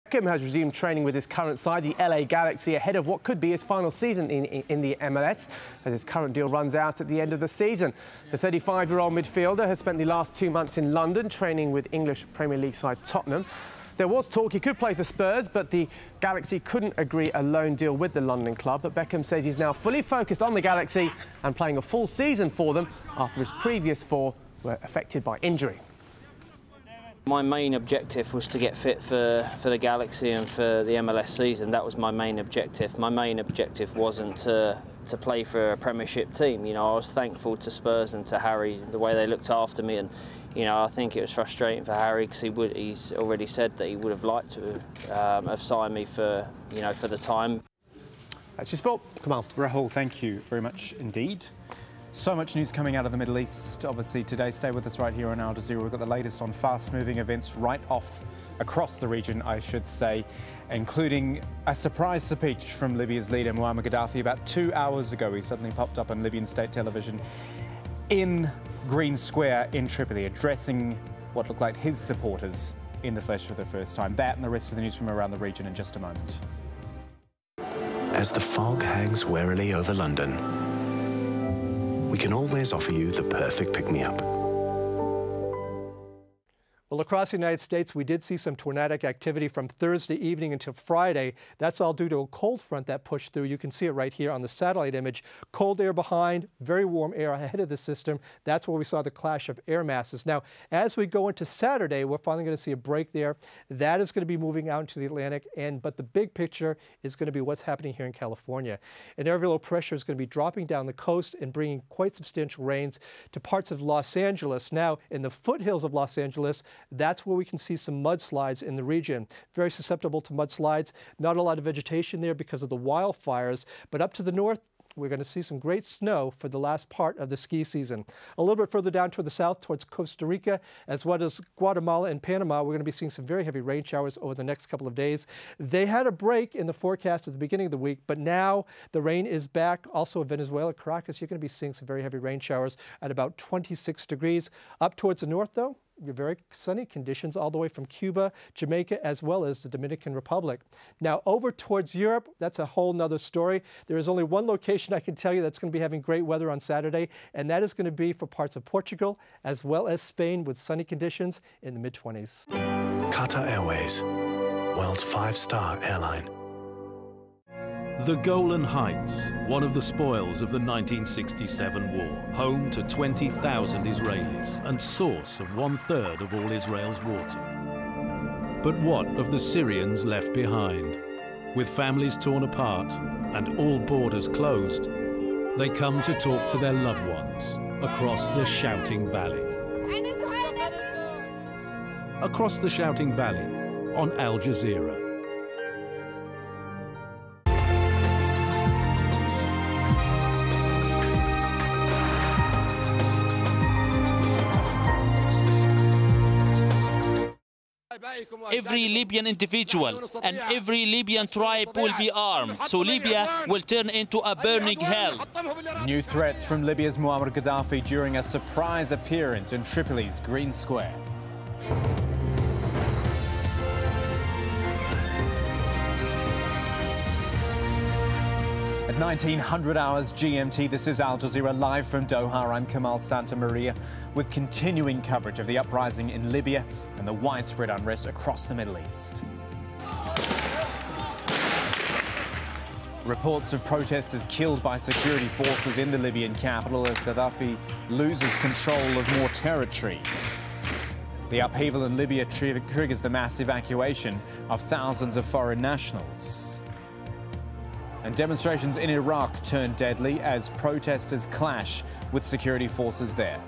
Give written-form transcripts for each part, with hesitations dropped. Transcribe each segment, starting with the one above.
Beckham has resumed training with his current side, the LA Galaxy, ahead of what could be his final season in the MLS, as his current deal runs out at the end of the season. The 35-year-old midfielder has spent the last 2 months in London training with English Premier League side Tottenham. There was talk he could play for Spurs, but the Galaxy couldn't agree a loan deal with the London club. But Beckham says he's now fully focused on the Galaxy and playing a full season for them after his previous 4 were affected by injury. My main objective was to get fit for the Galaxy and for the MLS season. That was my main objective. My main objective wasn't to play for a Premiership team. You know, I was thankful to Spurs and to Harry, the way they looked after me, and you know, I think it was frustrating for Harry because he's already said that he would have liked to have signed me for, you know, for the time. That's your sport. Come on. Rahul, thank you very much indeed. So much news coming out of the Middle East. Obviously today, stay with us right here on AlJazeera. We've got the latest on fast-moving events right off across the region, I should say, including a surprise speech from Libya's leader, Muammar Gaddafi. About 2 hours ago, he suddenly popped up on Libyan state television in Green Square in Tripoli, addressing what looked like his supporters in the flesh for the first time. That and the rest of the news from around the region in just a moment. As the fog hangs warily over London, we can always offer you the perfect pick-me-up. Well, across the United States, we did see some tornadic activity from Thursday evening until Friday. That's all due to a cold front that pushed through. You can see it right here on the satellite image. Cold air behind, very warm air ahead of the system. That's where we saw the clash of air masses. Now, as we go into Saturday, we're finally going to see a break there. That is going to be moving out into the Atlantic, but the big picture is going to be what's happening here in California. An area low pressure is going to be dropping down the coast and bringing quite substantial rains to parts of Los Angeles. Now, in the foothills of Los Angeles, that's where we can see some mudslides in the region. Very susceptible to mudslides. Not a lot of vegetation there because of the wildfires, but up to the north, we're going to see some great snow for the last part of the ski season. A little bit further down toward the south, towards Costa Rica, as well as Guatemala and Panama, we're going to be seeing some very heavy rain showers over the next couple of days. They had a break in the forecast at the beginning of the week, but now the rain is back. Also in Venezuela, Caracas, you're going to be seeing some very heavy rain showers at about 26 degrees. Up towards the north, though, very sunny conditions all the way from Cuba, Jamaica, as well as the Dominican Republic. Now, over towards Europe, that's a whole nother story. There is only one location I can tell you that's going to be having great weather on Saturday, and that is going to be for parts of Portugal, as well as Spain, with sunny conditions in the mid-20s. Qatar Airways, world's 5-star airline. The Golan Heights, one of the spoils of the 1967 war, home to 20,000 Israelis and source of 1/3 of all Israel's water. But what of the Syrians left behind? With families torn apart and all borders closed, they come to talk to their loved ones across the Shouting Valley. Across the Shouting Valley on AlJazeera. Every Libyan individual and every Libyan tribe will be armed, so Libya will turn into a burning hell. New threats from Libya's Muammar Gaddafi during a surprise appearance in Tripoli's Green Square. At 1900 hours GMT, this is AlJazeera live from Doha. I'm Kamal Santamaria with continuing coverage of the uprising in Libya and the widespread unrest across the Middle East. Reports of protesters killed by security forces in the Libyan capital as Gaddafi loses control of more territory. The upheaval in Libya triggers the mass evacuation of thousands of foreign nationals. And demonstrations in Iraq turn deadly as protesters clash with security forces there.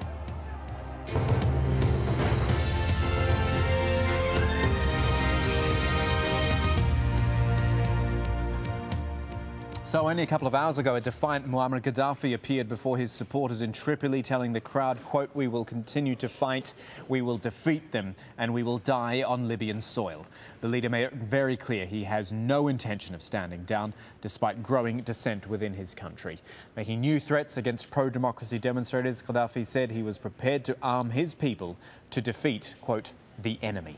So only a couple of hours ago, a defiant Muammar Gaddafi appeared before his supporters in Tripoli, telling the crowd, quote, "We will continue to fight, we will defeat them, and we will die on Libyan soil." The leader made it very clear he has no intention of standing down, despite growing dissent within his country. Making new threats against pro-democracy demonstrators, Gaddafi said he was prepared to arm his people to defeat, quote, "the enemy."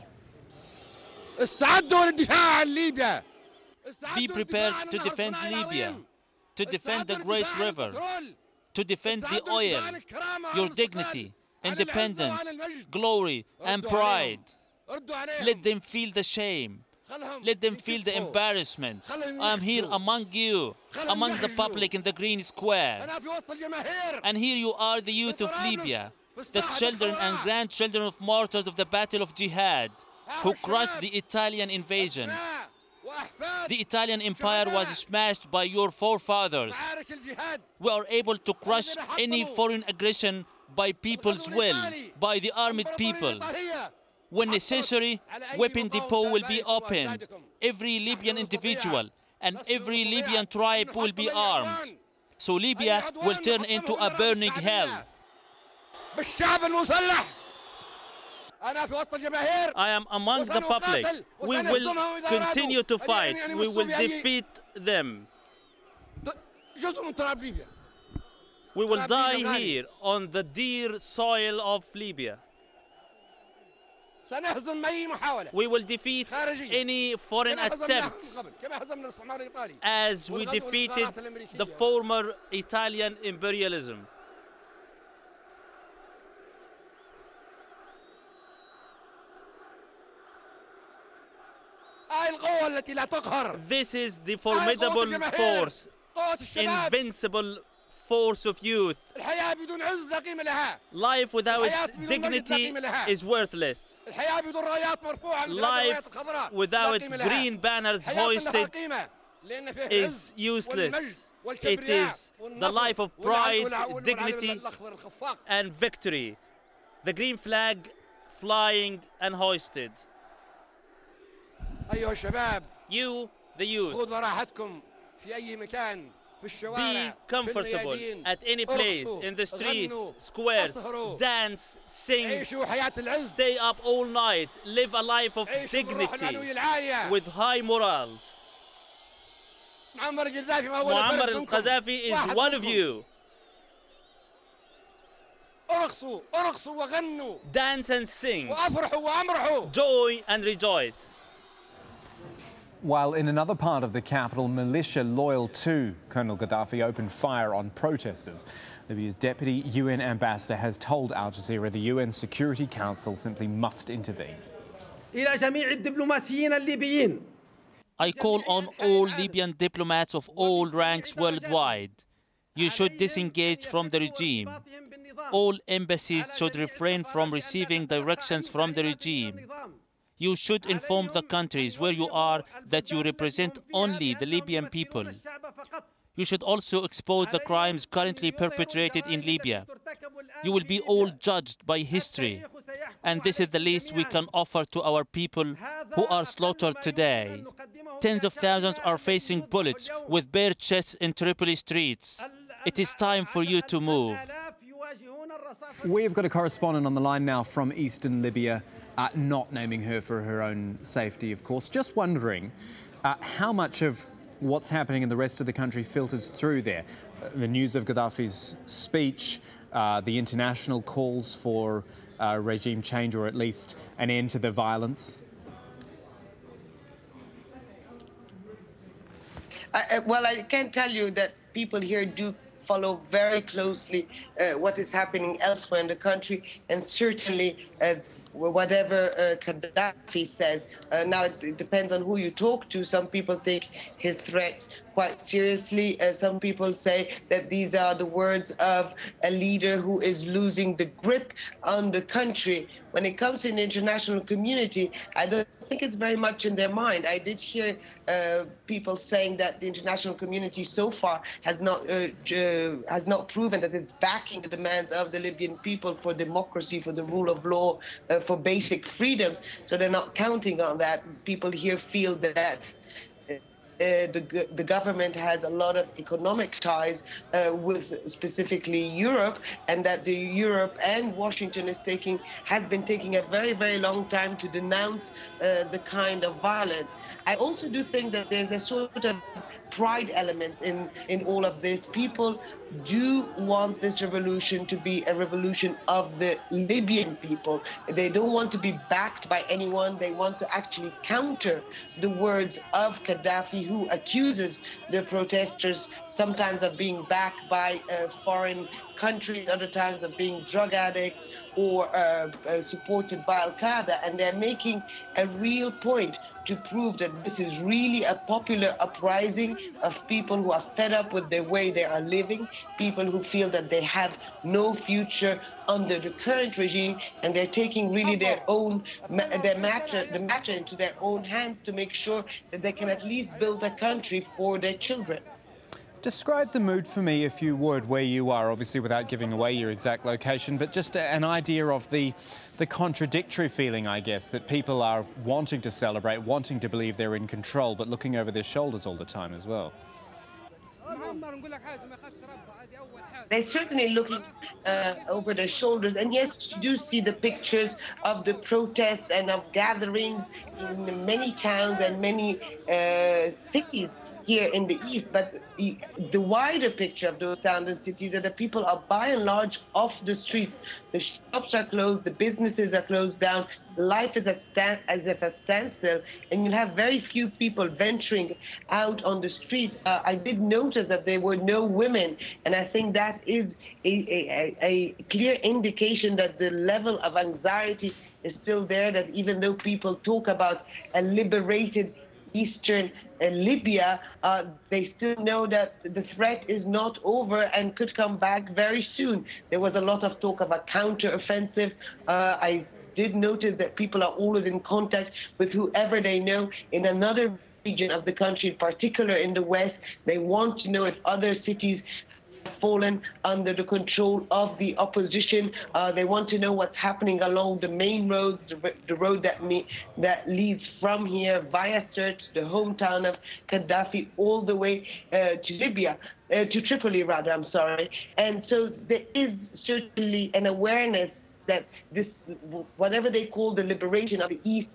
Be prepared to defend Libya, to defend the great river, to defend the oil, your dignity, independence, glory, and pride. Let them feel the shame. Let them feel the embarrassment. I'm here among you, among the public in the Green Square. And here you are, the youth of Libya, the children and grandchildren of martyrs of the Battle of Jihad, who crushed the Italian invasion. The Italian Empire was smashed by your forefathers. We are able to crush any foreign aggression by people's will, by the armed people. When necessary, weapon depot will be opened. Every Libyan individual and every Libyan tribe will be armed. So Libya will turn into a burning hell. I am among the public. We will continue to fight. We will defeat them. We will die here on the dear soil of Libya. We will defeat any foreign attempt as we defeated the former Italian imperialism. This is the formidable force, invincible force of youth. Life without dignity is worthless. Life without green banners hoisted is useless. It is the life of pride, dignity, and victory. The green flag flying and hoisted. You, the youth, be comfortable at any place, in the streets, squares, dance, sing, stay up all night, live a life of dignity with high morals. Muammar al-Qaddafi is one of you. Dance and sing, joy and rejoice. While in another part of the capital, militia loyal to Colonel Gaddafi opened fire on protesters. Libya's deputy UN ambassador has told Al Jazeera the UN Security Council simply must intervene. I call on all Libyan diplomats of all ranks worldwide. You should disengage from the regime. All embassies should refrain from receiving directions from the regime. You should inform the countries where you are that you represent only the Libyan people. You should also expose the crimes currently perpetrated in Libya. You will be all judged by history. And this is the least we can offer to our people who are slaughtered today. Tens of thousands are facing bullets with bare chests in Tripoli streets. It is time for you to move. We've got a correspondent on the line now from eastern Libya, not naming her for her own safety, of course. Just wondering how much of what's happening in the rest of the country filters through there. The news of Gaddafi's speech, the international calls for regime change or at least an end to the violence. Well, I can tell you that people here do follow very closely what is happening elsewhere in the country, and certainly whatever Gaddafi says. Now, it depends on who you talk to. Some people take his threats quite seriously. Some people say that these are the words of a leader who is losing the grip on the country. When it comes to the international community, I don't think it's very much in their mind. I did hear people saying that the international community so far has not proven that it's backing the demands of the Libyan people for democracy, for the rule of law, for basic freedoms. So they're not counting on that. People here feel that the government has a lot of economic ties with specifically Europe, and that the Europe and Washington has been taking a very, very long time to denounce the kind of violence. I also do think that there's a sort of pride element in all of this. People do want this revolution to be a revolution of the Libyan people. They don't want to be backed by anyone. They want to actually counter the words of Gaddafi, who accuses the protesters sometimes of being backed by foreign countries, other times of being drug addicts or supported by Al-Qaeda. And they're making a real point to prove that this is really a popular uprising of people who are fed up with the way they are living, people who feel that they have no future under the current regime, and they're taking really the matter into their own hands to make sure that they can at least build a country for their children. Describe the mood for me, if you would, where you are, obviously without giving away your exact location, but just an idea of the contradictory feeling, I guess, that people are wanting to celebrate, wanting to believe they're in control, but looking over their shoulders all the time as well. They're certainly looking over their shoulders, and yes, you do see the pictures of the protests and of gatherings in many towns and many cities here in the east, but the wider picture of those towns and cities are that people are by and large off the streets. The shops are closed, the businesses are closed down, life is as if a standstill, and you'll have very few people venturing out on the street. I did notice that there were no women, and I think that is a clear indication that the level of anxiety is still there, that even though people talk about a liberated eastern Libya, they still know that the threat is not over and could come back very soon. There was a lot of talk of a counter-offensive. I did notice that people are always in contact with whoever they know in another region of the country, in particular in the west. They want to know if other cities fallen under the control of the opposition. They want to know what's happening along the main roads, the road that leads from here via Sirte, the hometown of Gaddafi, all the way to Libya, to Tripoli rather, I'm sorry. And so there is certainly an awareness that this, whatever they call the liberation of the East,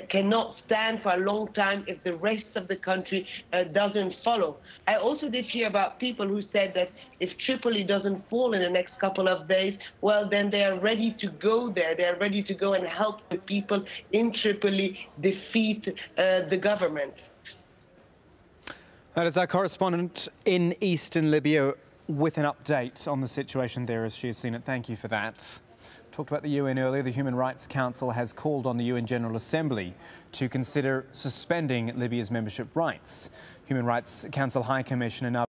cannot stand for a long time if the rest of the country doesn't follow. I also did hear about people who said that if Tripoli doesn't fall in the next couple of days, well, then they are ready to go there. They are ready to go and help the people in Tripoli defeat the government. That is our correspondent in eastern Libya with an update on the situation there as she has seen it. Thank you for that. Talked about the UN earlier. The Human Rights Council has called on the UN General Assembly to consider suspending Libya's membership rights. Human Rights Council High Commissioner